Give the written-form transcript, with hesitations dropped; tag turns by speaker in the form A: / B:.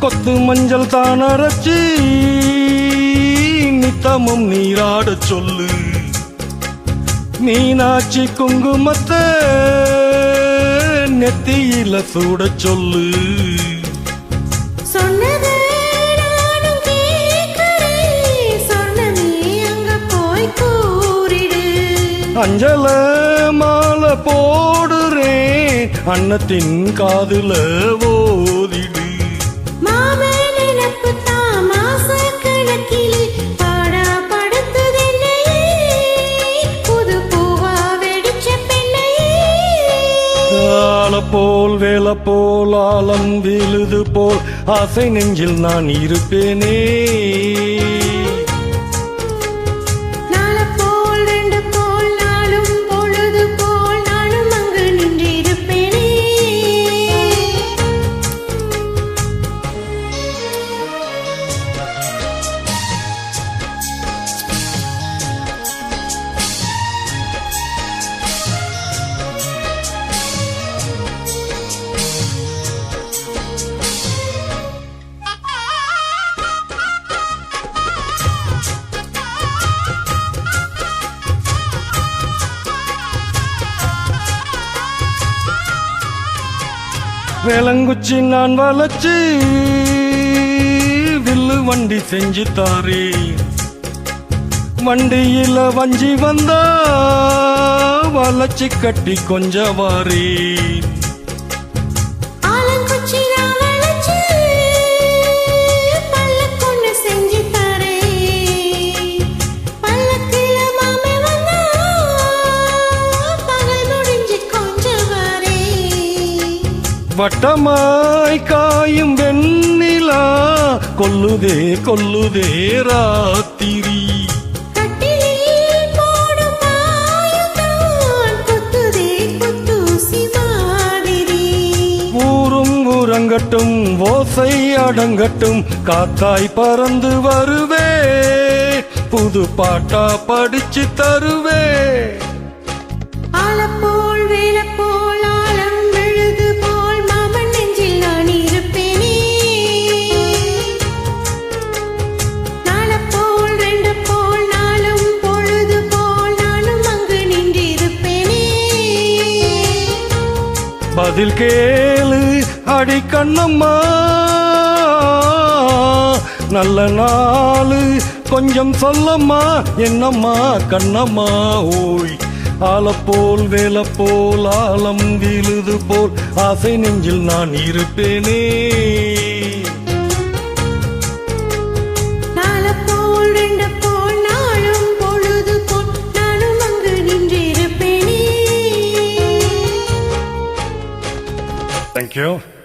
A: கொத்து மஞ்சள் தான் அரைச்சி நித்தமும் நீராட சொல்லு. மீனாட்சி குங்குமத்தை நெத்தியில சூட சொல்லு. அஞ்சல மாலை போடுறேன் அன்னத்தின் காதுல ஓதிடு. போல் வேலை போல் ஆலம் விழுது போல் ஆசை நெஞ்சில் நான் இருப்பேனே. வேளங்குச்சி நான் வளைச்சு வில்லு வண்டி செஞ்சு தாரே. வண்டியில வஞ்சி வந்தா வளைச்சு கட்டி கொஞ்சம் வாரே. வட்டமாய் காயும் வெண்ணிலா கொல்லுதே கொல்லுதே ராத்திரி. ஊரும் ஊரங்கட்டும் ஓசை அடங்கட்டும் காத்தாய் பறந்து வருவே புது பாட்டா படிச்சு தருவே. பதில் கேளு அடி கண்ணம்மா நல்ல நாளு கொஞ்சம் சொல்லம்மா என்னம்மா கண்ணம்மா ஓய். ஆலப்போல் வேலை போல் ஆலம் விழுது போல் ஆசை நெஞ்சில் நான் இருப்பேனே.
B: Thank you.